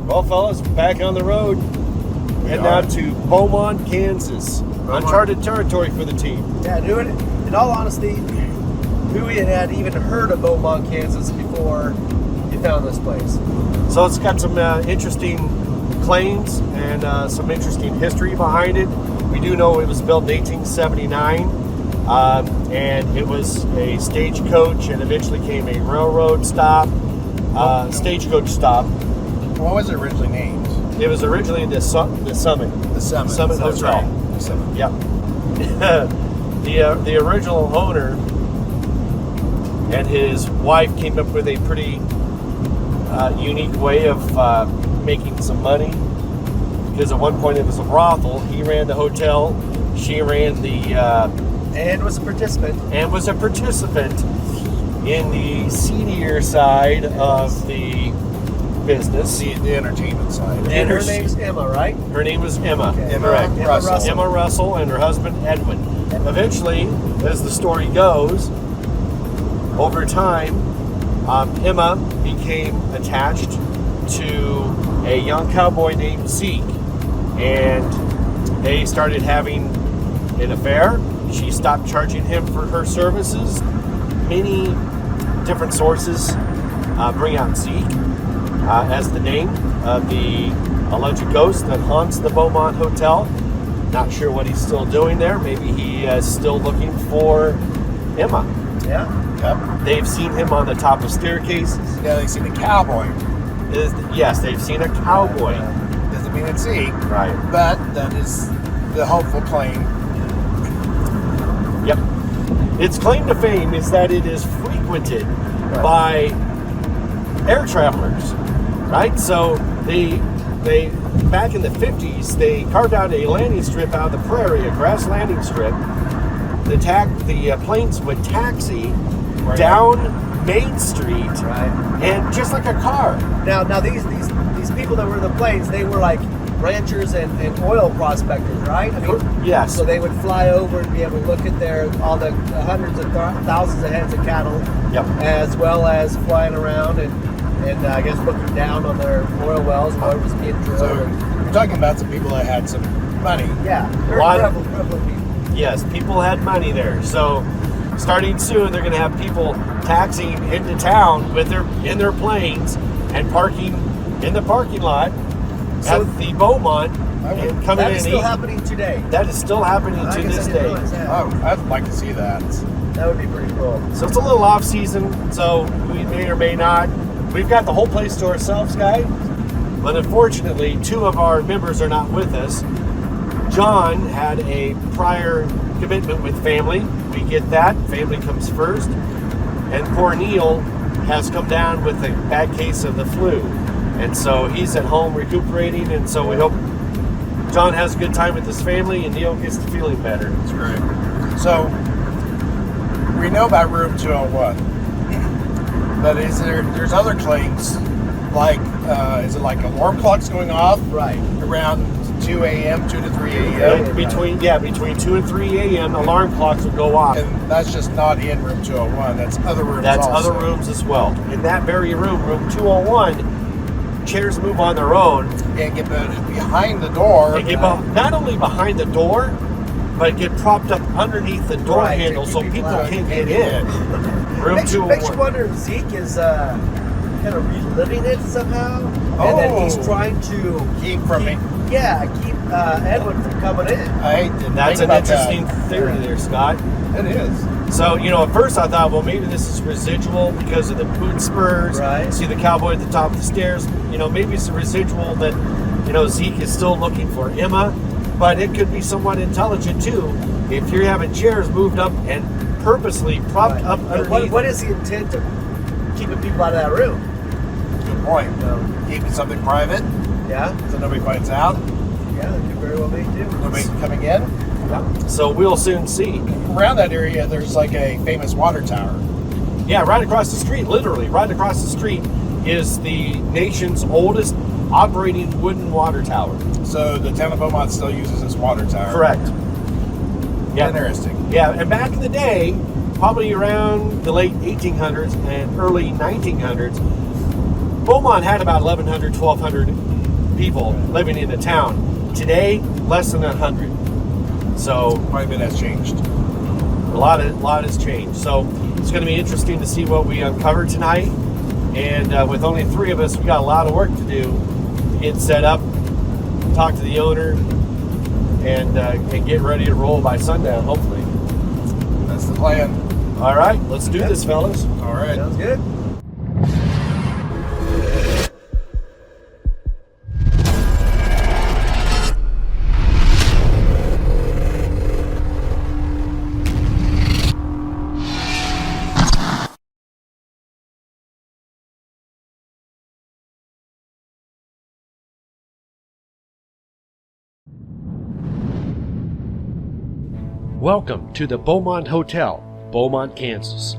Well, fellas, back on the road. Heading out to Beaumont, Kansas. Uncharted territory for the team. Yeah, in all honesty, who had even heard of Beaumont, Kansas before you found this place? So it's got some interesting claims and some interesting history behind it. We do know it was built in 1879, and it was a stagecoach and eventually became a railroad stop, stagecoach stop. What was it originally named? It was originally the Summit. The Summit. Summit That's Hotel. right. The Summit. Yep. The original owner and his wife came up with a pretty unique way of making some money, because at one point it was a brothel. He ran the hotel, she ran the And was a participant. In the seedier side of the business, The entertainment side. And her name's Emma, right? Her name was Emma. Okay. Correct. Emma Russell. Emma Russell and her husband Edwin. Eventually, as the story goes, over time, Emma became attached to a young cowboy named Zeke, and they started having an affair. She stopped charging him for her services. Many different sources bring out Zeke as the name of the alleged ghost that haunts the Beaumont Hotel. Not sure what he's still doing there. Maybe he is still looking for Emma. Yeah. Yep. They've seen him on the top of staircases. Yeah, they see the cowboy. Yes, they've seen a cowboy. Doesn't mean it's Zeke, Right. but that is the hopeful claim. Yep. Its claim to fame is that it is frequented by air travelers, right? So they back in the 50s, they carved out a landing strip out of the prairie, a grass landing strip. The planes would taxi down Main Street, Right. and just like a car. Now these people that were in the planes, they were like ranchers and oil prospectors, right? I mean, Yes. So they would fly over and be able to look at all the hundreds of thousands of heads of cattle, Yep. as well as flying around and I guess looking down on their oil wells and what was being drilled. So you're talking about some people that had some money. Yeah, very lot of- prevalent people. Yes, people had money there. So starting soon, they're going to have people taxiing into town in their planes and parking in the parking lot So at the Beaumont and coming That in is and still eat. happening today. That is still happening I to guess this I didn't day. realize that. Oh, I'd like to see that. That would be pretty cool. So it's a little off season, so we may or may not. We've got the whole place to ourselves, guys. But unfortunately, two of our members are not with us. John had a prior commitment with family. We get that. Family comes first. And poor Neil has come down with a bad case of the flu. And so he's at home recuperating. And so we hope John has a good time with his family and Neil gets to feeling better. That's right. So we know about room 201, but there's other claims, like is it like alarm clocks going off Right. around 2 a.m., 2 to 3 a.m.? Between 2 and 3 a.m. alarm clocks will go off. And that's just not in room 201. That's other rooms. That's also. other rooms as well. In that very room, room 201, chairs move on their own. And get behind the door. They get not only behind the door, but get propped up underneath the door Right, handle to so keep people people out. can't get in. Room Makes you 201. wonder if Zeke is kind of reliving it somehow, and then he's trying to keep Edwin from coming in. I didn't That's think an about that. interesting theory there, Scott. It is. So, at first I thought, well, maybe this is residual because of the boot spurs. Right. See the cowboy at the top of the stairs. Maybe it's a residual that, Zeke is still looking for Emma. But it could be somewhat intelligent, too, if you're having chairs moved up and purposely propped up underneath. What is the intent of keeping people out of that room? Good point. Keeping something private Yeah, so nobody finds out. yeah, that could very well be too. Nobody coming in. So we'll soon see. Around that area, there's like a famous water tower. Yeah, right across the street, literally, right across the street is the nation's oldest operating wooden water tower. So the town of Beaumont still uses this water tower. Correct. Yeah. Interesting. Yeah, and back in the day, probably around the late 1800s and early 1900s, Beaumont had about 1,100, 1,200 people living in the town. Today, less than 100. So Quite a bit has changed. a lot has changed. So it's going to be interesting to see what we uncover tonight. And with only 3 of us, we got a lot of work to do. Get set up, talk to the owner, and get ready to roll by sundown, hopefully. That's the plan. All right, let's do this, fellas. All right. Sounds good. Welcome to the Beaumont Hotel, Beaumont, Kansas.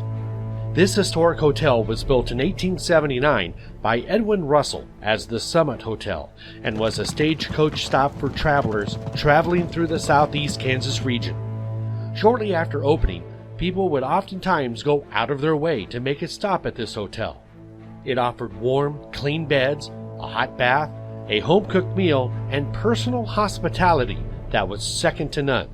This historic hotel was built in 1879 by Edwin Russell as the Summit Hotel and was a stagecoach stop for travelers traveling through the southeast Kansas region. Shortly after opening, people would oftentimes go out of their way to make a stop at this hotel. It offered warm, clean beds, a hot bath, a home-cooked meal, and personal hospitality that was second to none.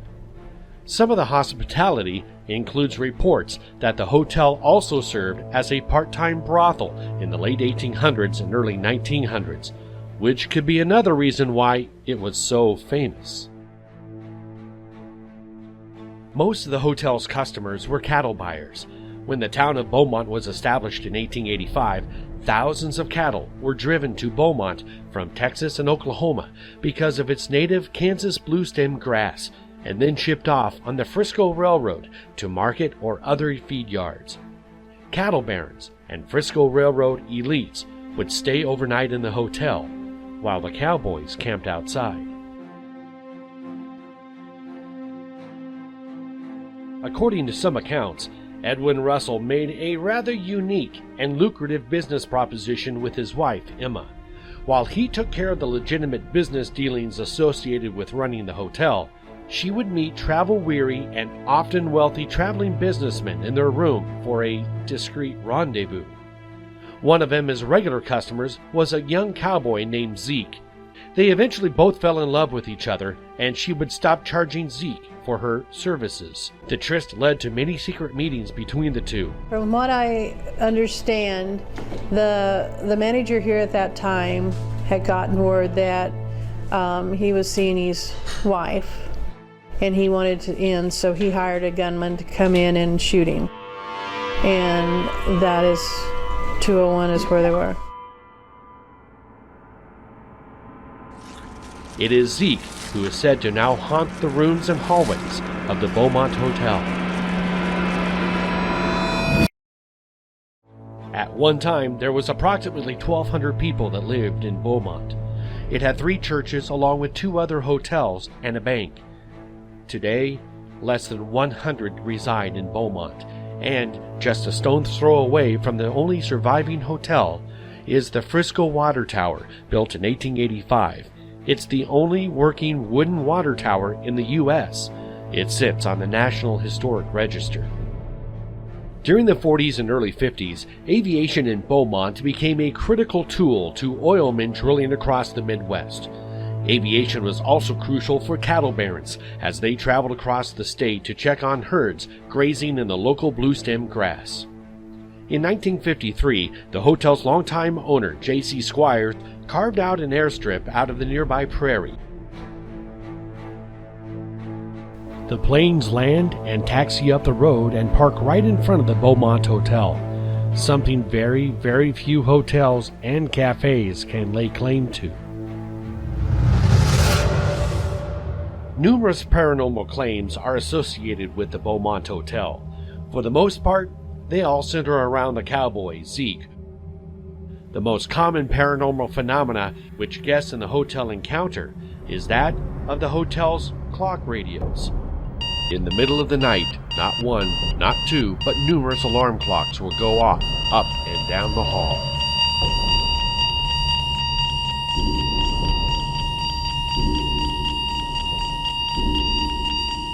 Some of the hospitality includes reports that the hotel also served as a part-time brothel in the late 1800s and early 1900s, which could be another reason why it was so famous. Most of the hotel's customers were cattle buyers. When the town of Beaumont was established in 1885, thousands of cattle were driven to Beaumont from Texas and Oklahoma because of its native Kansas bluestem grass, and then shipped off on the Frisco Railroad to market or other feed yards. Cattle barons and Frisco Railroad elites would stay overnight in the hotel, while the Cowboys camped outside. According to some accounts, Edwin Russell made a rather unique and lucrative business proposition with his wife, Emma. While he took care of the legitimate business dealings associated with running the hotel, she would meet travel-weary and often wealthy traveling businessmen in their room for a discreet rendezvous. One of Emma's regular customers was a young cowboy named Zeke. They eventually both fell in love with each other, and she would stop charging Zeke for her services. The tryst led to many secret meetings between the two. From what I understand, the manager here at that time had gotten word that he was seeing his wife, and he wanted to end, so he hired a gunman to come in and shoot him. And that is 201 is where they were. It is Zeke who is said to now haunt the rooms and hallways of the Beaumont Hotel. At one time, there was approximately 1,200 people that lived in Beaumont. It had 3 churches along with 2 other hotels and a bank. Today, less than 100 reside in Beaumont, and just a stone's throw away from the only surviving hotel is the Frisco Water Tower, built in 1885. It's the only working wooden water tower in the U.S. It sits on the National Historic Register. During the 40s and early 50s, aviation in Beaumont became a critical tool to oilmen drilling across the Midwest. Aviation was also crucial for cattle barons as they traveled across the state to check on herds grazing in the local bluestem grass. In 1953, the hotel's longtime owner, J.C. Squires, carved out an airstrip out of the nearby prairie. The planes land and taxi up the road and park right in front of the Beaumont Hotel, something very, very few hotels and cafes can lay claim to. Numerous paranormal claims are associated with the Beaumont Hotel. For the most part, they all center around the cowboy, Zeke. The most common paranormal phenomena which guests in the hotel encounter is that of the hotel's clock radios. In the middle of the night, not 1, not 2, but numerous alarm clocks will go off up and down the hall.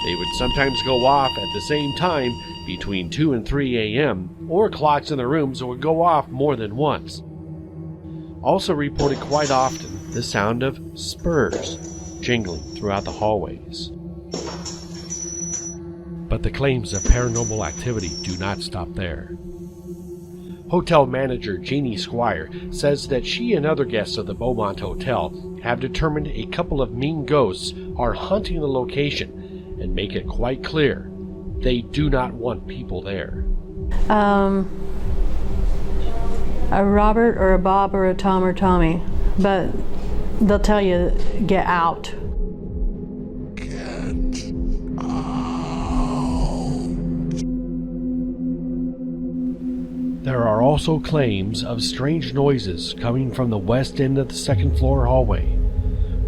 They would sometimes go off at the same time between 2 and 3 a.m., or clocks in the rooms would go off more than once. Also reported quite often the sound of spurs jingling throughout the hallways. But the claims of paranormal activity do not stop there. Hotel manager Jeannie Squire says that she and other guests of the Beaumont Hotel have determined a couple of mean ghosts are haunting the location and make it quite clear they do not want people there. A Robert or a Bob or a Tom or Tommy, but they'll tell you, get out. There are also claims of strange noises coming from the west end of the second floor hallway.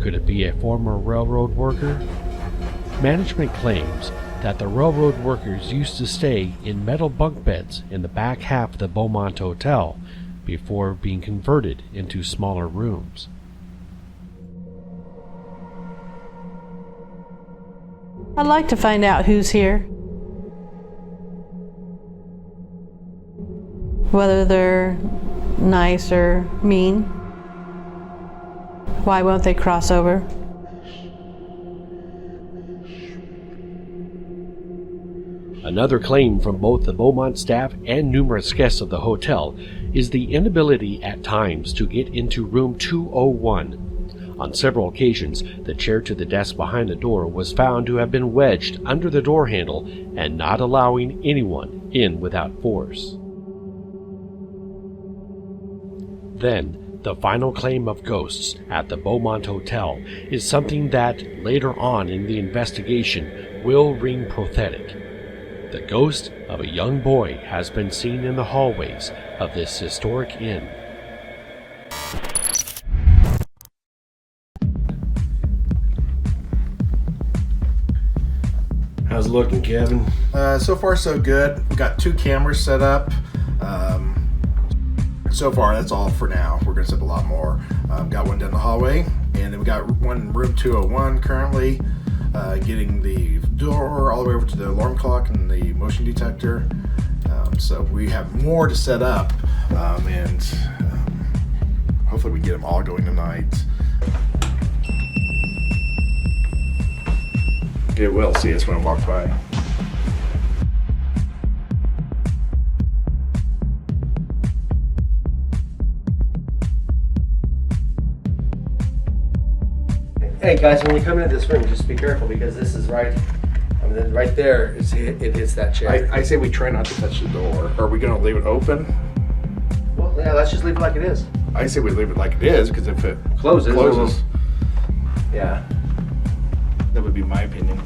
Could it be a former railroad worker? Management claims that the railroad workers used to stay in metal bunk beds in the back half of the Beaumont Hotel before being converted into smaller rooms. I'd like to find out who's here. Whether they're nice or mean. Why won't they cross over? Another claim from both the Beaumont staff and numerous guests of the hotel is the inability at times to get into room 201. On several occasions, the chair to the desk behind the door was found to have been wedged under the door handle and not allowing anyone in without force. Then, the final claim of ghosts at the Beaumont Hotel is something that, later on in the investigation, will ring prophetic. The ghost of a young boy has been seen in the hallways of this historic inn. How's it looking, Kevin? So far, so good. We got 2 cameras set up. So far, that's all for now. We're going to set up a lot more. Got one down the hallway, and then we got one in room 201 currently, getting the door all the way over to the alarm clock and the motion detector. So we have more to set up, and hopefully we get them all going tonight. It will see us when I walk by. Hey guys, when you come into this room, just be careful because this is right. I mean, right there, it hits that chair. I say we try not to touch the door. Are we going to leave it open? Well, yeah, let's just leave it like it is. I say we leave it like it is because if it Closes. Yeah. That would be my opinion.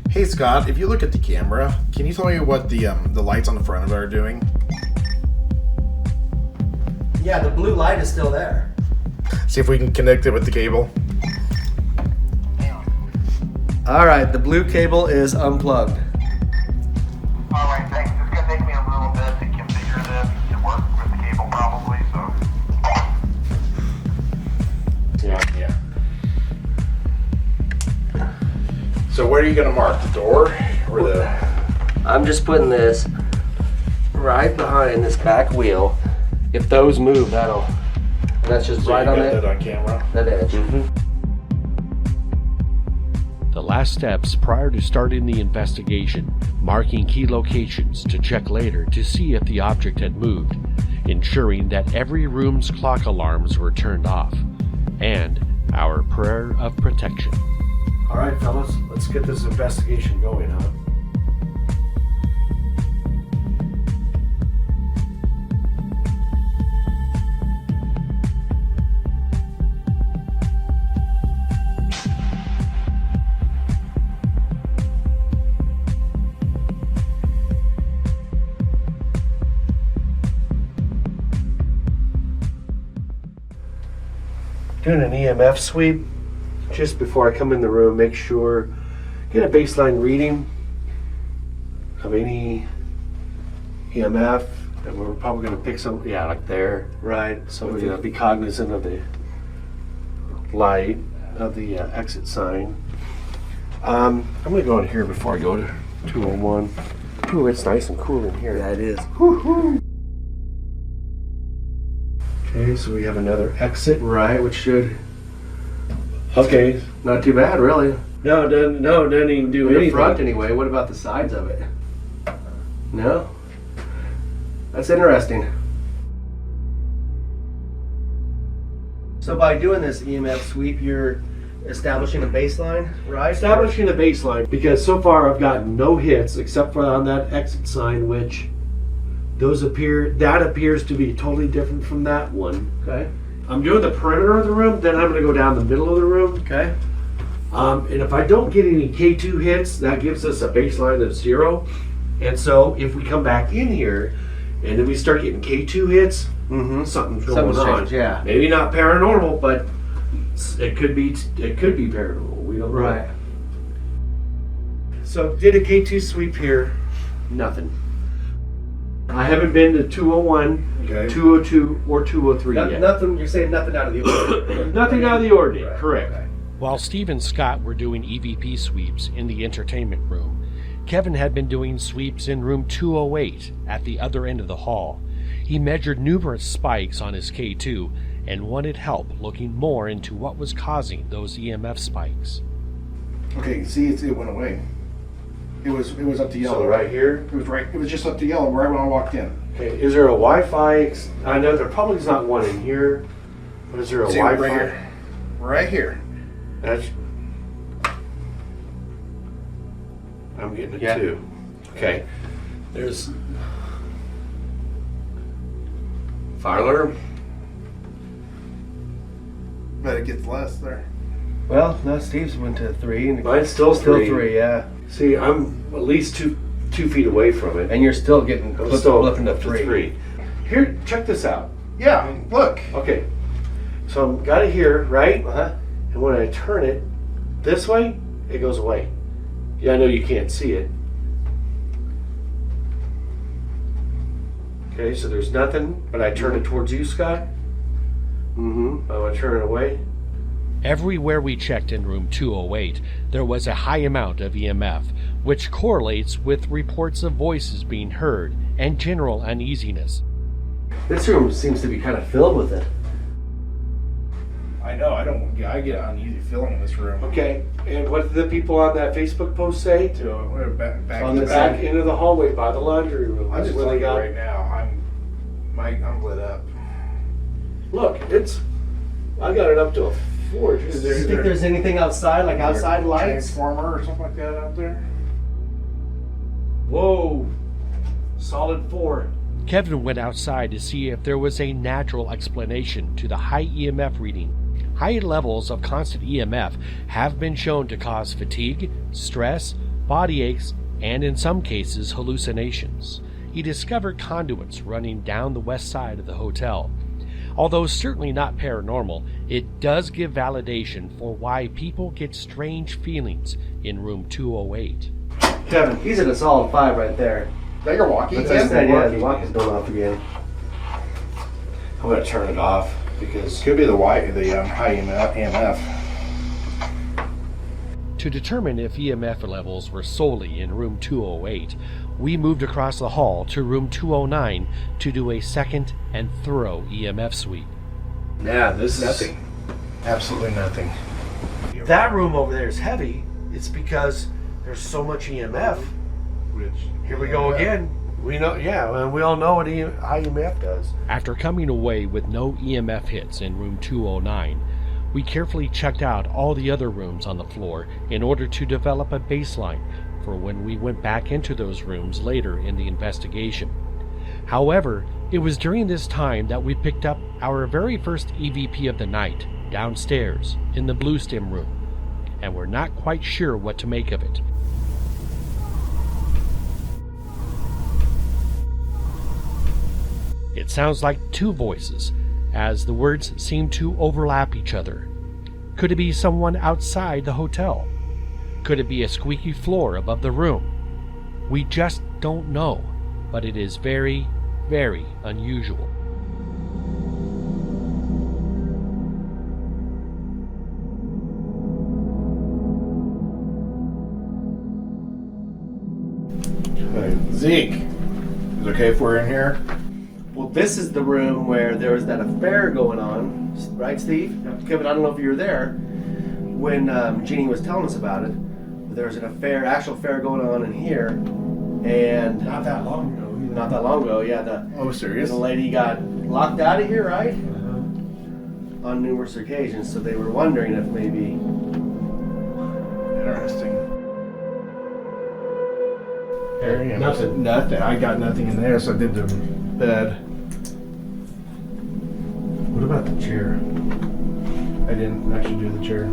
Hey Scott, if you look at the camera, can you tell me what the lights on the front of it are doing? Yeah, the blue light is still there. See if we can connect it with the cable. All right, the blue cable is unplugged. All right, thanks. It's gonna take me a little bit to configure this to work with the cable, probably. So. Yeah. So where are you gonna mark the door or the? I'm just putting this right behind this back wheel. If those move, that's just right on it. That on camera. That edge. The last steps prior to starting the investigation, marking key locations to check later to see if the object had moved, ensuring that every room's clock alarms were turned off, and our prayer of protection. All right, fellas, let's get this investigation going, huh? Doing an EMF sweep just before I come in the room, make sure, get a baseline reading of any EMF, and we're probably going to pick some, yeah, like there, right? So we're going to be cognizant of the light, of the exit sign. I'm going to go in here before I go to 201. Ooh, it's nice and cool in here. Yeah, it is. Woo-hoo. Okay, so we have another exit. Right, which should Okay. not too bad, really. No, it doesn't even do In the anything. front, anyway. What about the sides of it? No. That's interesting. So by doing this EMF sweep, you're establishing a baseline, right? Establishing a baseline, because so far I've gotten no hits except for on that exit sign, which that appears to be totally different from that one. Okay. I'm doing the perimeter of the room, then I'm going to go down the middle of the room. Okay. And if I don't get any K2 hits, that gives us a baseline of 0. And so if we come back in here and then we start getting K2 hits, something's going on. changed, yeah. Maybe not paranormal, but it could be paranormal. We don't know. Right. So did a K2 sweep here, nothing. I haven't been to 201, Okay. 202, or 203 yet. Nothing. You're saying nothing out of the ordinary. Nothing out of the ordinary. Correct. Okay. While Steve and Scott were doing EVP sweeps in the entertainment room, Kevin had been doing sweeps in room 208 at the other end of the hall. He measured numerous spikes on his K2 and wanted help looking more into what was causing those EMF spikes. Okay, see, it went away. It was up to yellow. So right here. It was just up to yellow right when I walked in. Okay, is there a Wi-Fi? I know there probably is not one in here. But is there a See, Wi-Fi? right here. Right here. That's. I'm getting it Yeah. too. Okay. There's. Fire alarm. But it gets less there. Well, no, Steve's went to 3. And Mine's still still three. 3, yeah. See, I'm at least two feet away from it. And you're still getting I'm still flipping to up 3. Here, check this out. Yeah, look. Okay. So I've got it here, right? Uh-huh. And when I turn it this way, it goes away. Yeah, I know you can't see it. Okay, so there's nothing, but I turn it towards you, Scott. I'm gonna turn it away. Everywhere we checked in room 208, there was a high amount of EMF, which correlates with reports of voices being heard and general uneasiness. This room seems to be kind of filled with it. I know. I get an uneasy feeling in this room. Okay, and what did the people on that Facebook post say? Back On to the back. Back into the hallway by the laundry room. I'm That's just where they telling got. you right now. I'm lit up. Look, I got it up to a 4. Is Do you think there's anything outside, like outside lights? Transformer or something like that out there? Whoa, solid 4. Kevin went outside to see if there was a natural explanation to the high EMF reading. High levels of constant EMF have been shown to cause fatigue, stress, body aches, and in some cases hallucinations. He discovered conduits running down the west side of the hotel. Although certainly not paranormal, it does give validation for why people get strange feelings in room 208. Kevin, he's at a solid 5 right there. Is that your walkie? That's what I said, yeah, the walkie's going off again. I'm gonna turn it off because Could be the high EMF. To determine if EMF levels were solely in room 208, we moved across the hall to room 209 to do a second and thorough EMF sweep. yeah, this is Nothing. Absolutely nothing. That room over there is heavy. It's because there's so much EMF. Here we go again. We know, and we all know what high EMF does. After coming away with no EMF hits in room 209, we carefully checked out all the other rooms on the floor in order to develop a baseline for when we went back into those rooms later in the investigation. However, it was during this time that we picked up our very first EVP of the night downstairs in the Bluestem room, and we're not quite sure what to make of it. It sounds like two voices, as the words seem to overlap each other. Could it be someone outside the hotel? Could it be a squeaky floor above the room? We just don't know, but it is very, very unusual. Zeke, is it okay if we're in here? We'll this is the room where there was that affair going on, right, Steve? Kevin, I don't know if you were there when Jeannie was telling us about it. There was an affair, actual affair going on in here, and Not that long ago. not that long ago, yeah, Oh, serious? the lady got locked out of here, right? On numerous occasions, so they were wondering if maybe. Interesting. Very Nothing. I got nothing in there, so I did the bed. What about the chair? I didn't actually do the chair.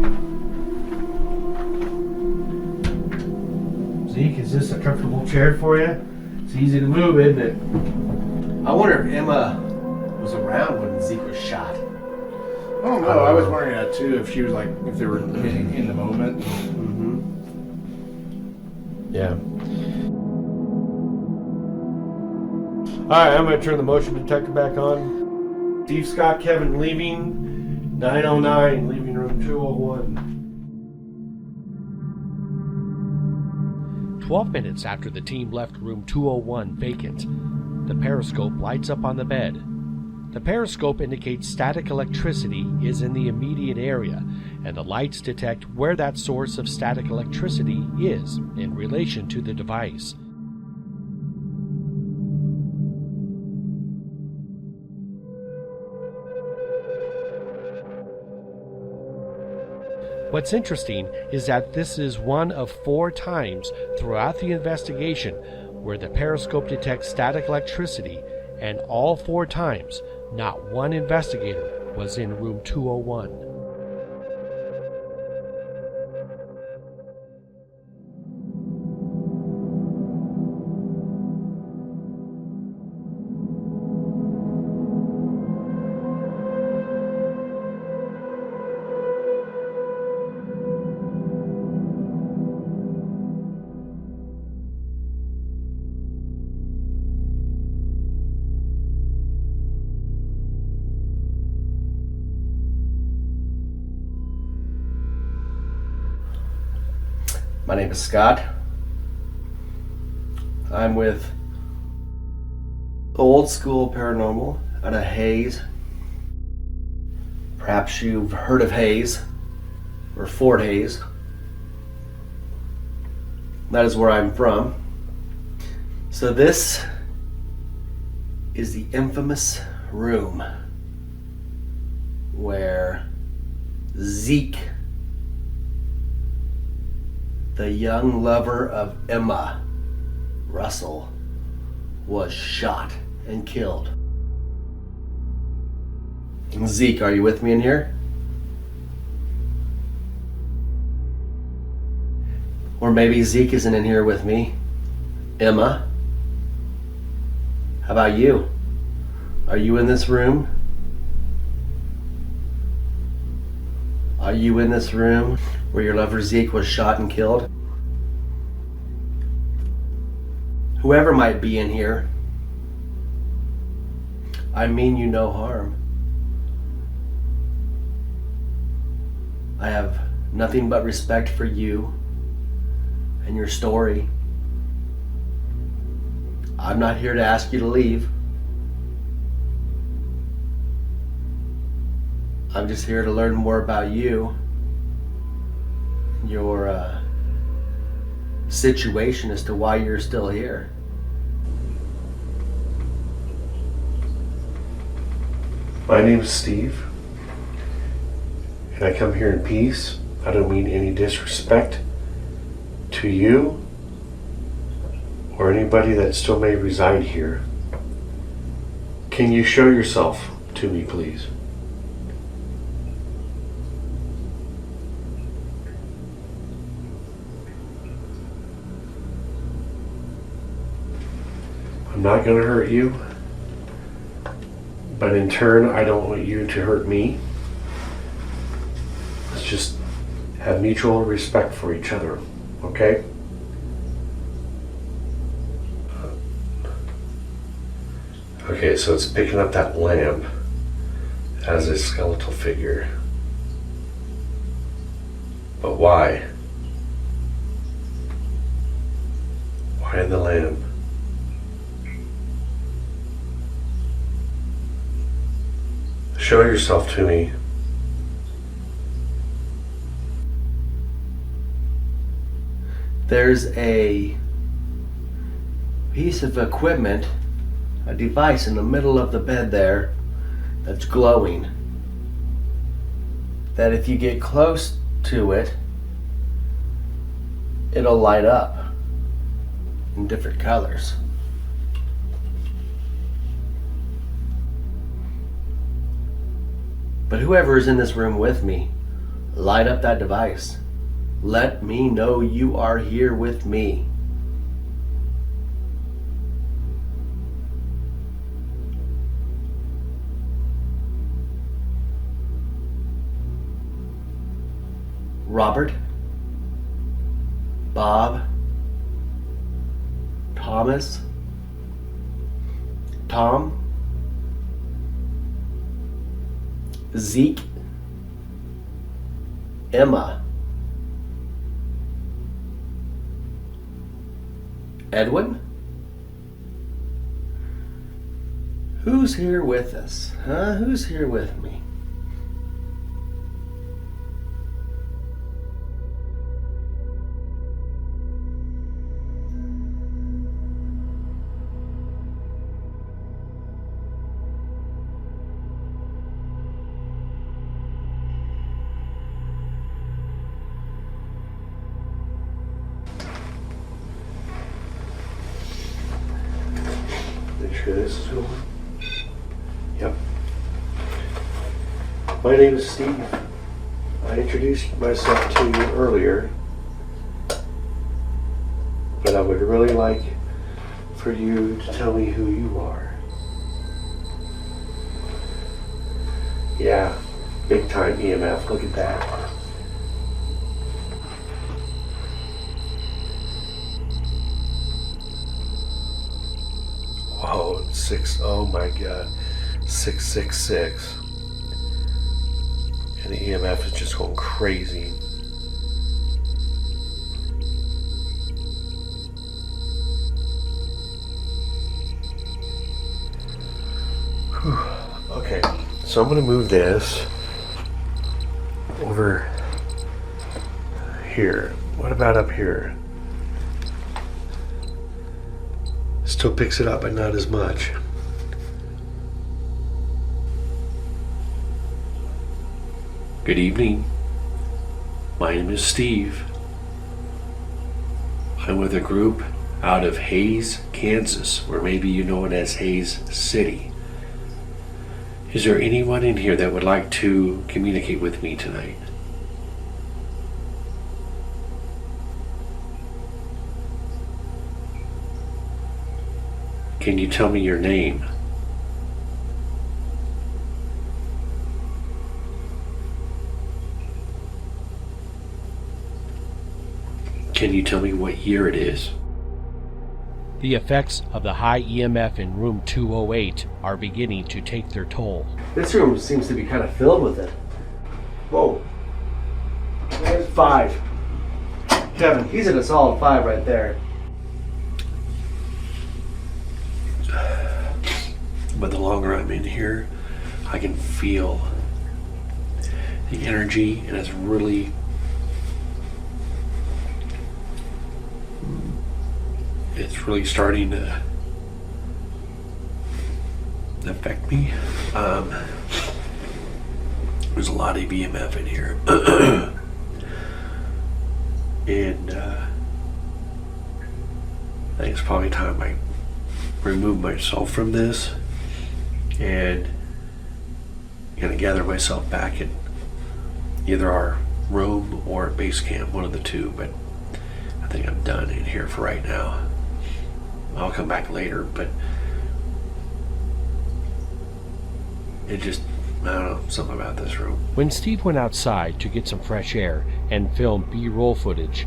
Zeke, is this a comfortable chair for you? It's easy to move, isn't it? I wonder if Emma was around when Zeke was shot. Oh no, I was wondering that too. If she was like, if they were in the moment. Yeah. All right, I'm going to turn the motion detector back on. Steve, Scott, Kevin leaving 909, leaving room 201. 12 minutes after the team left room 201 vacant, the periscope lights up on the bed. The periscope indicates static electricity is in the immediate area, and the lights detect where that source of static electricity is in relation to the device. What's interesting is that this is one of 4 times throughout the investigation where the periscope detects static electricity, and all 4 times, not one investigator was in room 201. My name is Scott. I'm with Old School Paranormal out of Hayes. Perhaps you've heard of Hayes or Fort Hayes. That is where I'm from. So this is the infamous room where Zeke, the young lover of Emma Russell, was shot and killed. Zeke, are you with me in here? Or maybe Zeke isn't in here with me. Emma? How about you? Are you in this room? Are you in this room where your lover Zeke was shot and killed? Whoever might be in here, I mean you no harm. I have nothing but respect for you and your story. I'm not here to ask you to leave. I'm just here to learn more about you, your situation as to why you're still here. My name is Steve, and I come here in peace. I don't mean any disrespect to you or anybody that still may reside here. Can you show yourself to me, please? I'm not going to hurt you, but in turn, I don't want you to hurt me. Let's just have mutual respect for each other, okay? Okay, so it's picking up that lamp as a skeletal figure. But why? Why the lamp? Show yourself to me. There's a piece of equipment, a device in the middle of the bed there that's glowing. That if you get close to it, it'll light up in different colors. But whoever is in this room with me, light up that device. Let me know you are here with me. Robert, Bob, Thomas, Tom, Zeke, Emma, Edwin? Who's here with us? Huh? Who's here with me? Make sure this is going. Yep. My name is Steve. I introduced myself to you earlier, but I would really like for you to tell me who you are. Yeah, big time EMF. Look at that. Whoa, oh my God, 666. And the EMF is just going crazy. Whew. Okay, so I'm going to move this over here. What about up here? Still picks it up, but not as much. Good evening. My name is Steve. I'm with a group out of Hays, Kansas, or maybe you know it as Hays City. Is there anyone in here that would like to communicate with me tonight? Can you tell me your name? Can you tell me what year it is? The effects of the high EMF in room 208 are beginning to take their toll. This room seems to be kind of filled with it. Whoa. There's 5. Kevin, he's at a solid 5 right there. But the longer I'm in here, I can feel the energy, and it's really starting to affect me. There's a lot of EMF in here. And I think it's probably time I remove myself from this and kind of gather myself back in either our room or base camp, one of the two. But I think I'm done in here for right now. I'll come back later, but it just, I don't know, something about this room. When Steve went outside to get some fresh air and film B-roll footage,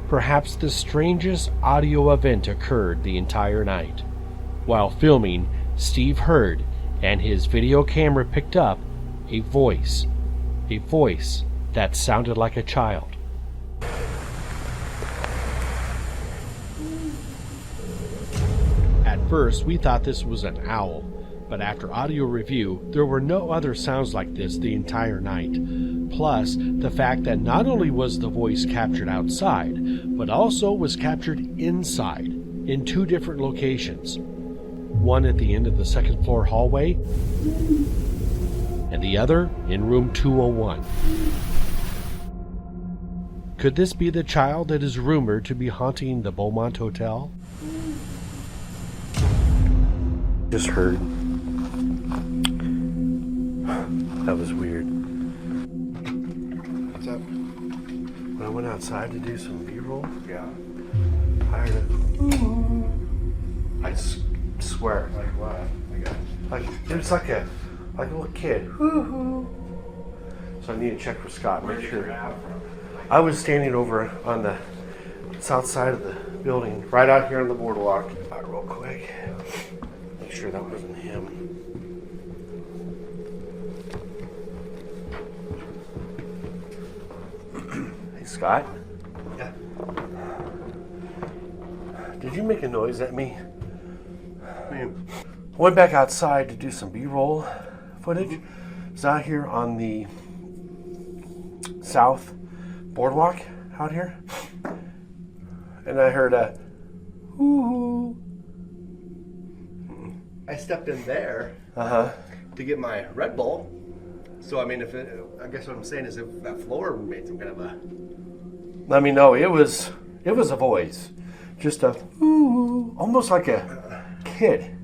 perhaps the strangest audio event occurred the entire night. While filming, Steve heard, and his video camera picked up, a voice that sounded like a child. At first, we thought this was an owl, but after audio review, there were no other sounds like this the entire night. Plus, the fact that not only was the voice captured outside, but also was captured inside, in 2 different locations. One at the end of the 2nd floor hallway, and the other in room 201. Could this be the child that is rumored to be haunting the Beaumont Hotel? Just heard. That was weird. What's up? When I went outside to do some B-roll, Yeah. I heard it. I swear. Like what? Like it was like a little kid. So I need to check with Scott, make sure. I was standing over on the south side of the building, right out here on the boardwalk. All right, real quick. Make sure that wasn't him. Hey, Scott? Yeah. Did you make a noise at me? I went back outside to do some B-roll footage. It's out here on the south boardwalk out here. And I heard a hoo-hoo. I stepped in there Uh-huh. to get my Red Bull. So I mean, I guess what I'm saying is if that floor made some kind of a. I mean, no, it was a voice. Just a hoo-hoo, almost like a kid.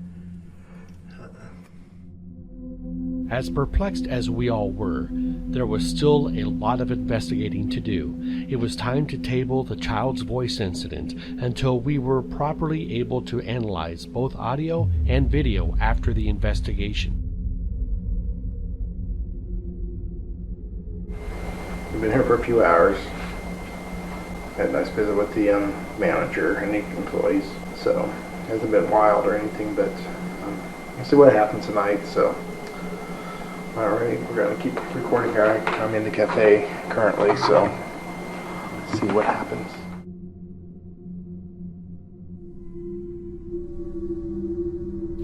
As perplexed as we all were, there was still a lot of investigating to do. It was time to table the child's voice incident until we were properly able to analyze both audio and video after the investigation. We've been here for a few hours. Had a nice visit with the manager and the employees. So it hasn't been wild or anything, but we'll see what happens tonight. So. Alright, we're going to keep recording here. I'm in the cafe currently, so let's see what happens.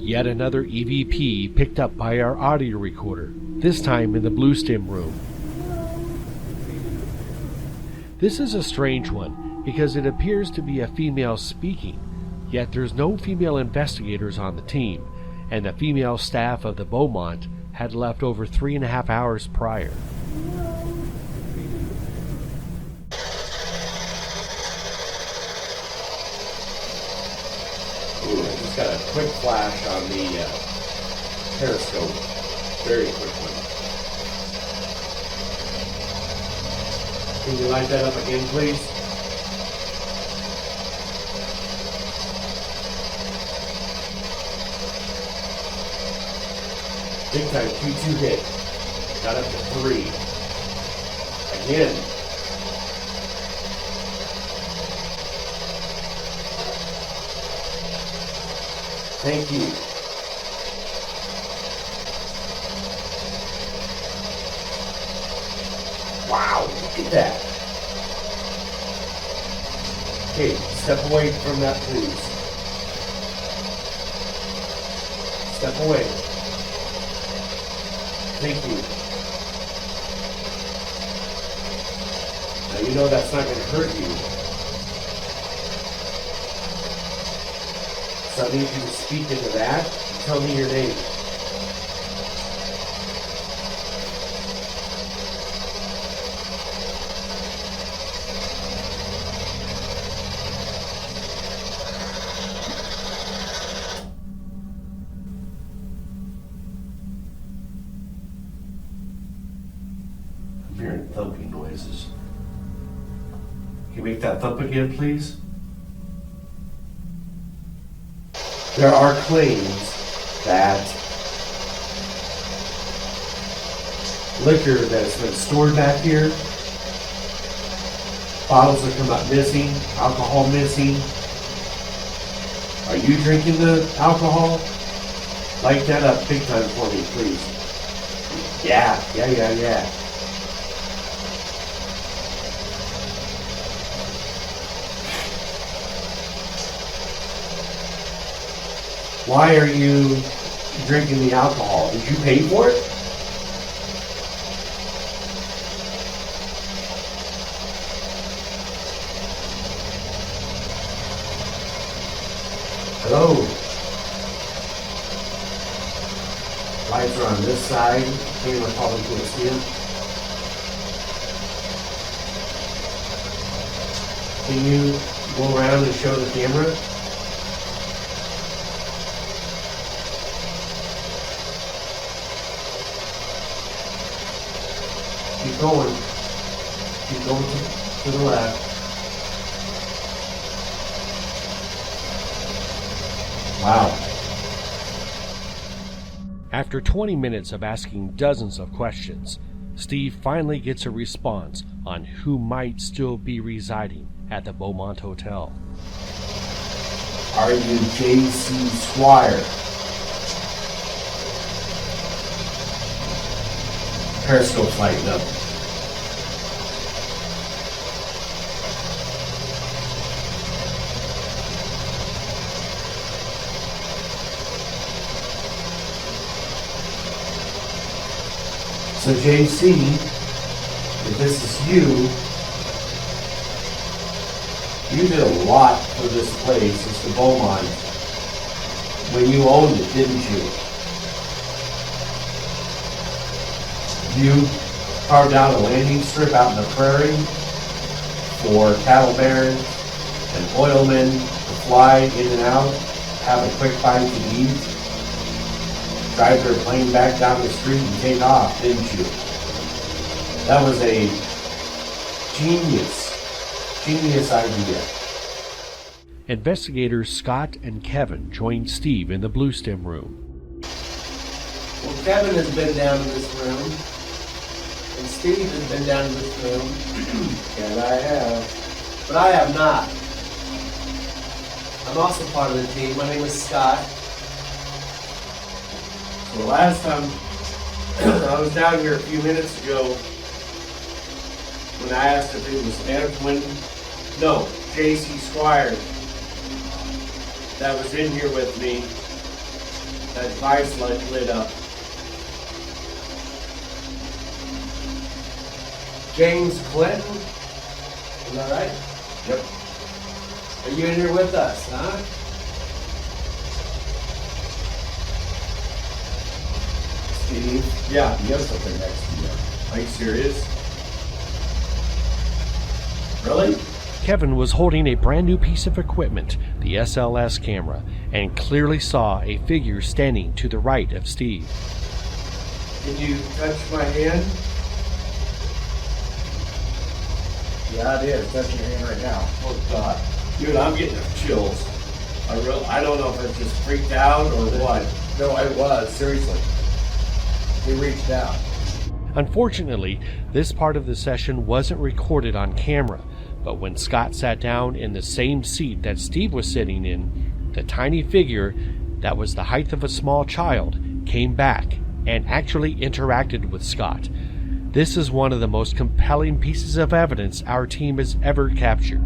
Yet another EVP picked up by our audio recorder, this time in the Bluestem room. This is a strange one because it appears to be a female speaking, yet there's no female investigators on the team, and the female staff of the Beaumont had left over 3.5 hours prior. Ooh, I just got a quick flash on the periscope. Very quick one. Can you light that up again, please? Big time, 2-2 hit. Got up to 3. Again. Thank you. Wow, look at that. Okay, step away from that, please. Step away. Thank you. Now you know that's not going to hurt you. So I need you to speak into that and tell me your name. I'm hearing thumping noises. Can you make that thump again, please? There are claims that liquor that's been stored back here, bottles that come up missing, alcohol missing. Are you drinking the alcohol? Light that up big time for me, please. Yeah. Why are you drinking the alcohol. Did you pay for it? Hello. Lights are on this side. Camera probably can't see them. Can you go around and show the camera? Keep going. Keep going to the left. Wow. After 20 minutes of asking dozens of questions, Steve finally gets a response on who might still be residing at the Beaumont Hotel. Are you J.C. Squire? Periscope's lighting up. So JC, if this is you did a lot for this place, it's the Beaumont, when you owned it, didn't you? You carved out a landing strip out in the prairie for cattle barons and oilmen to fly in and out, have a quick bite to eat, drive their plane back down the street and take off, didn't you? That was a genius idea. Investigators Scott and Kevin joined Steve in the Bluestem room. Well, Kevin has been down in this room, and Steve has been down in this room, and I have, but I have not. I'm also part of the team. My name is Scott. So last time, I was down here a few minutes ago when I asked if it was Edwin, no, J.C. Squire that was in here with me. That device light lit up. James Clinton, is that right? Yep. Are you in here with us, huh? Steve? Yeah, you have something next to you. Are you serious? Really? Kevin was holding a brand new piece of equipment, the SLS camera, and clearly saw a figure standing to the right of Steve. Can you touch my hand? Yeah, it is. Touching your hand right now. Oh God. Dude, I'm getting chills. I don't know if it's just freaked out or what. No, it was. Seriously. He reached out. Unfortunately, this part of the session wasn't recorded on camera, but when Scott sat down in the same seat that Steve was sitting in, the tiny figure that was the height of a small child came back and actually interacted with Scott. This is one of the most compelling pieces of evidence our team has ever captured.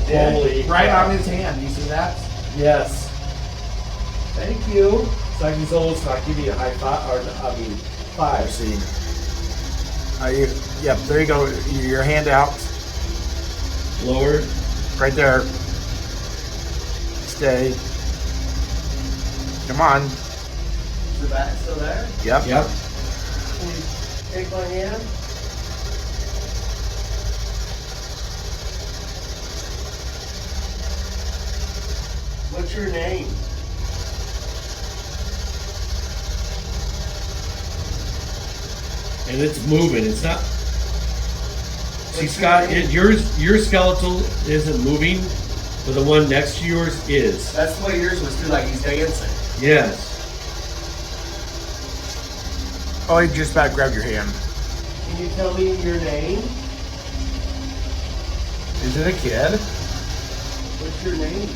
Holy Right crap. on his hand. You see that? Yes. Thank you. It's like he's old, so I'll give you a high five, or I mean, five. See. Yep, there you go. Your hand out. Lower. Right there. Stay. Come on. Is the back still there? Yep. Yep. Can you take my hand? What's your name? And it's moving. It's not. See, Scott, your skeletal isn't moving, but the one next to yours is. That's the way yours was too, like he's dancing. Yes. Oh, he just about grabbed your hand. Can you tell me your name? Is it a kid? What's your name?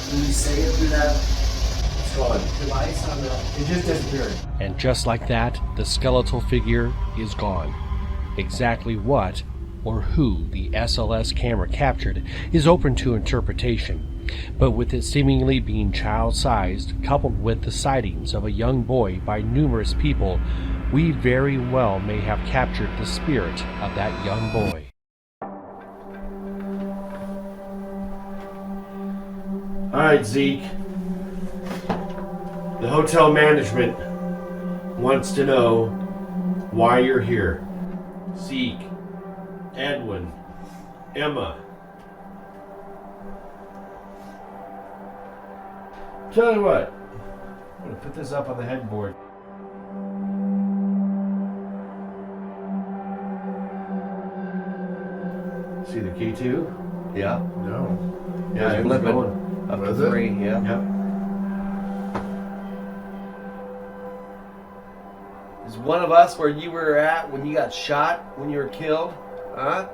Can you say it through that It's gone. device on the... It just disappeared. And just like that, the skeletal figure is gone. Exactly what or who the SLS camera captured is open to interpretation, But with it seemingly being child-sized, coupled with the sightings of a young boy by numerous people, we very well may have captured the spirit of that young boy. All right, Zeke. The hotel management wants to know why you're here. Zeke, Edwin, Emma. Tell you what, I'm going to put this up on the headboard. See the key too? Yeah. No. Yeah, It's it was flipping. going. Up to Was it? 3, yeah. Yep. Is one of us where you were at when you got shot, when you were killed? Huh?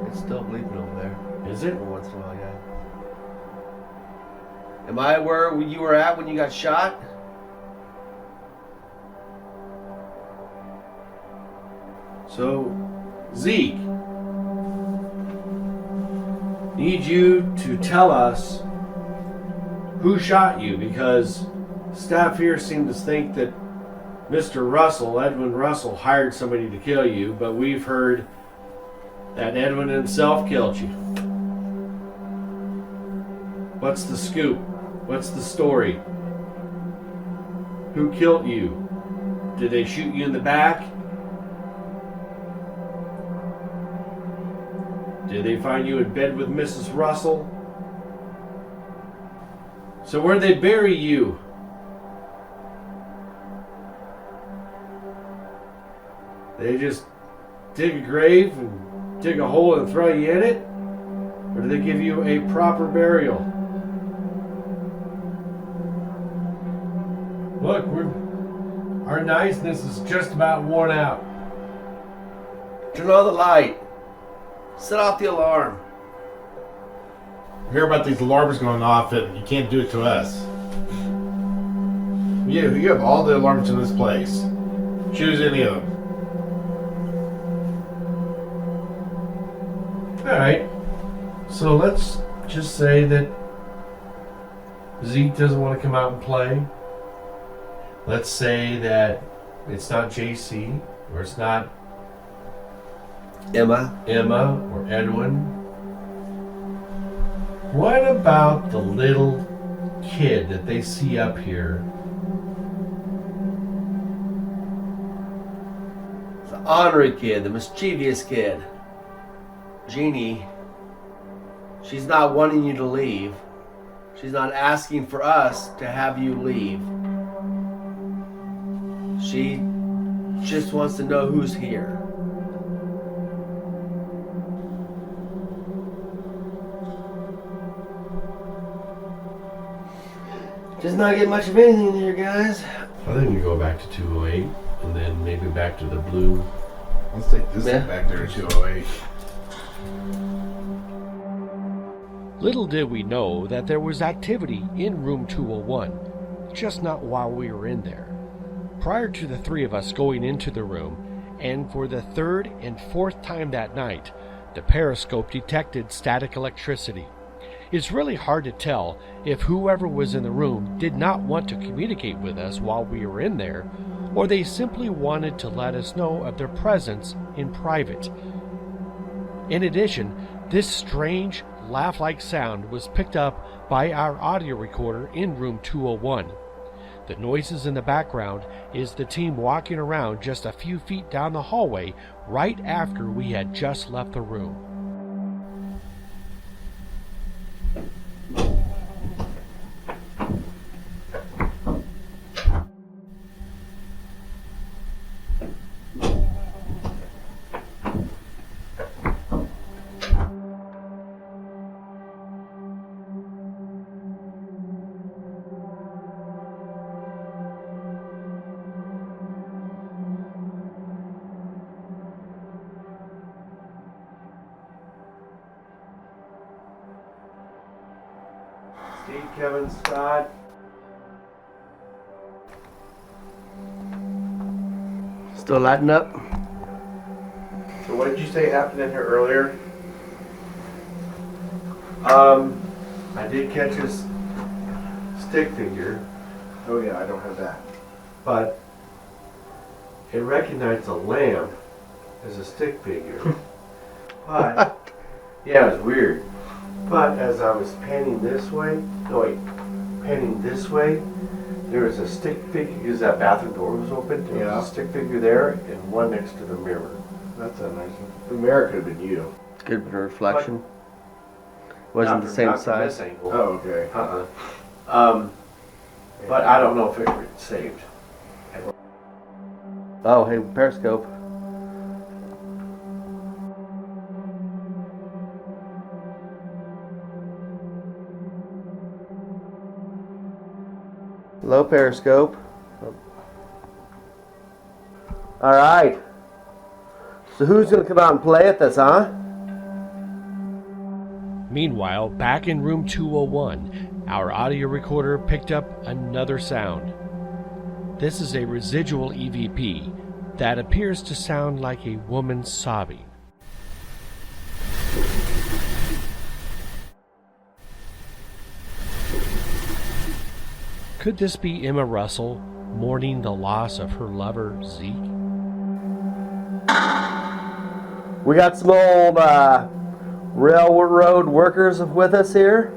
It's still bleeping over there. Is it? Every once in a while, yeah. Am I where you were at when you got shot? So, Zeke, need you to tell us who shot you, because staff here seems to think that Mr. Russell, Edwin Russell, hired somebody to kill you, but we've heard that Edwin himself killed you. What's the scoop? What's the story? Who killed you? Did they shoot you in the back? Did they find you in bed with Mrs. Russell? So where'd they bury you? They just dig a grave and dig a hole and throw you in it? Or do they give you a proper burial? Look, our niceness is just about worn out. Turn on the light. Set off the alarm. We hear about these alarms going off, and you can't do it to us. You have all the alarms in this place. Choose any of them. Alright, so let's just say that Zeke doesn't want to come out and play. Let's say that it's not JC, or it's not Emma. or Edwin. What about the little kid that they see up here? The ornery kid, the mischievous kid. Jeannie, she's not wanting you to leave. She's not asking for us to have you leave. She just wants to know who's here. Just not get much of anything in here, guys. I think we go back to 208 and then maybe back to the blue. Let's take this Yeah. thing back there to 208. Little did we know that there was activity in room 201, just not while we were in there. Prior to the three of us going into the room, and for the third and fourth time that night, the periscope detected static electricity. It's really hard to tell if whoever was in the room did not want to communicate with us while we were in there, or they simply wanted to let us know of their presence in private. In addition, this strange, laugh-like sound was picked up by our audio recorder in room 201. The noises in the background is the team walking around just a few feet down the hallway right after we had just left the room. Steve, Kevin, Scott, Still lighting up? So what did you say happened in here earlier? I did catch his stick figure. Oh yeah, I don't have that. But it recognized a lamb as a stick figure. But yeah, it was weird. But as I was panning this way, there was a stick figure because that bathroom door was open. There was a stick figure there and one next to the mirror. That's a nice one. The mirror could have been you. Good bit of reflection. Wasn't the same size. Oh, okay. But I don't know if it was saved. Oh, hey, Periscope. Hello, Periscope. All right. So who's going to come out and play at this, huh? Meanwhile, back in room 201, our audio recorder picked up another sound. This is a residual EVP that appears to sound like a woman sobbing. Could this be Emma Russell mourning the loss of her lover, Zeke? We got some old railroad workers with us here.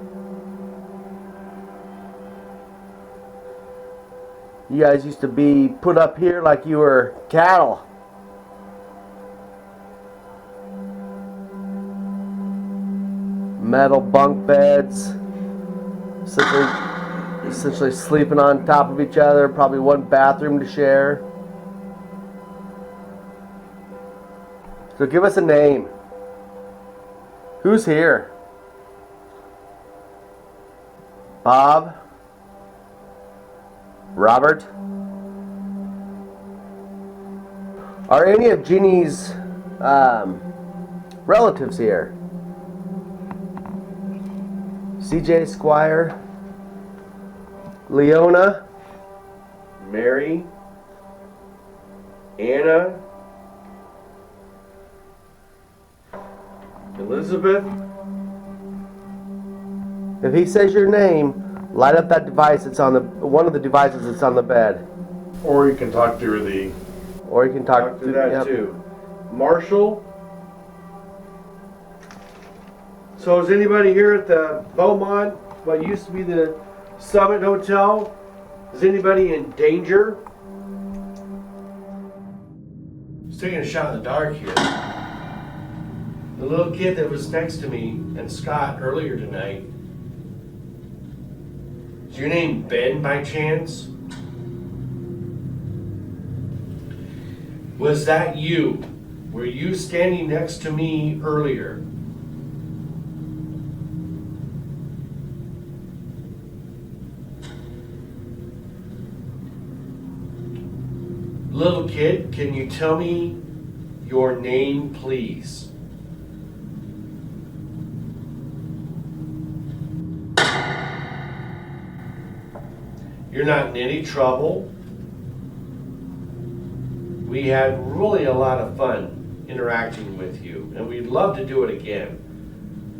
You guys used to be put up here like you were cattle. Metal bunk beds. Essentially sleeping on top of each other. Probably one bathroom to share. So give us a name. Who's here? Bob? Robert? Are any of Jeannie's relatives here? CJ Squire? Leona? Mary? Anna? Elizabeth? If he says your name, light up that device that's on one of the devices that's on the bed. Or you can talk through the. Or you can talk to that too. Marshall? So is anybody here at the Beaumont, what used to be the Summit Hotel? Is anybody in danger? Just taking a shot in the dark here. The little kid that was next to me and Scott earlier tonight. Is your name Ben by chance? Was that you? Were you standing next to me earlier? Little kid, can you tell me your name, please? You're not in any trouble. We had really a lot of fun interacting with you, and we'd love to do it again.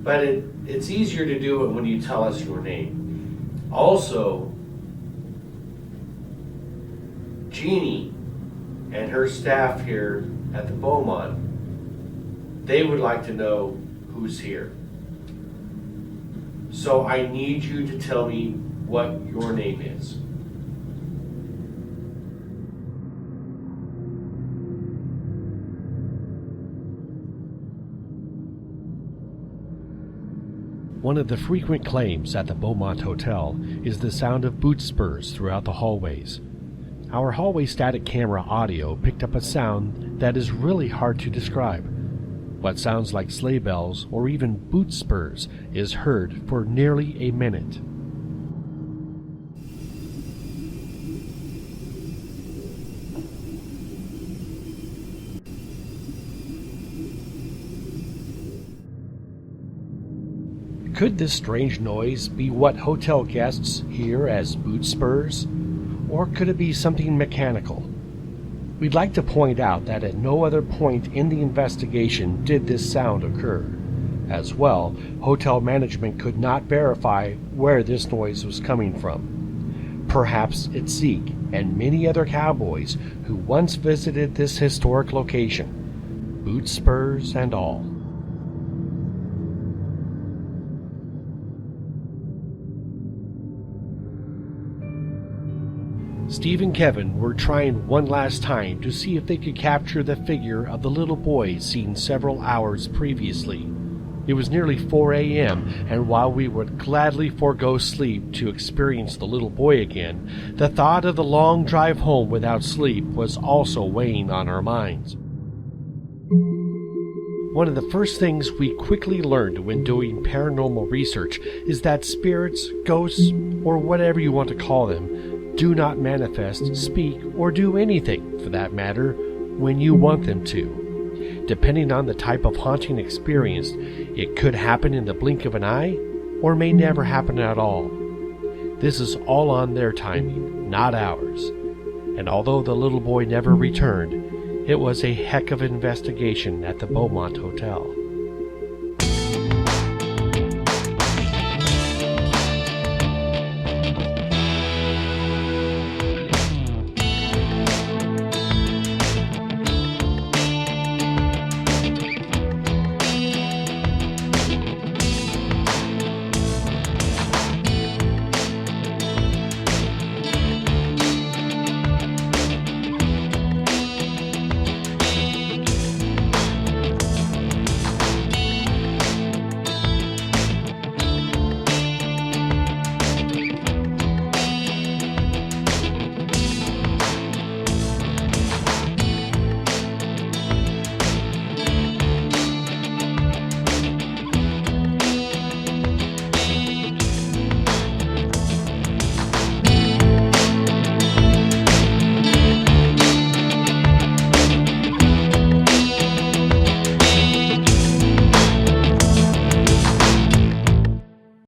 But it's easier to do it when you tell us your name. Also, Jeannie and her staff here at the Beaumont, they would like to know who's here. So I need you to tell me what your name is. One of the frequent claims at the Beaumont Hotel is the sound of boot spurs throughout the hallways. Our hallway static camera audio picked up a sound that is really hard to describe. What sounds like sleigh bells or even boot spurs is heard for nearly a minute. Could this strange noise be what hotel guests hear as boot spurs? Or could it be something mechanical? We'd like to point out that at no other point in the investigation did this sound occur. As well, hotel management could not verify where this noise was coming from. Perhaps it's Zeke and many other cowboys who once visited this historic location, boot spurs and all. Steve and Kevin were trying one last time to see if they could capture the figure of the little boy seen several hours previously. It was nearly 4 a.m., and while we would gladly forego sleep to experience the little boy again, the thought of the long drive home without sleep was also weighing on our minds. One of the first things we quickly learned when doing paranormal research is that spirits, ghosts, or whatever you want to call them, do not manifest, speak, or do anything, for that matter, when you want them to. Depending on the type of haunting experienced, it could happen in the blink of an eye, or may never happen at all. This is all on their timing, not ours. And although the little boy never returned, it was a heck of an investigation at the Beaumont Hotel.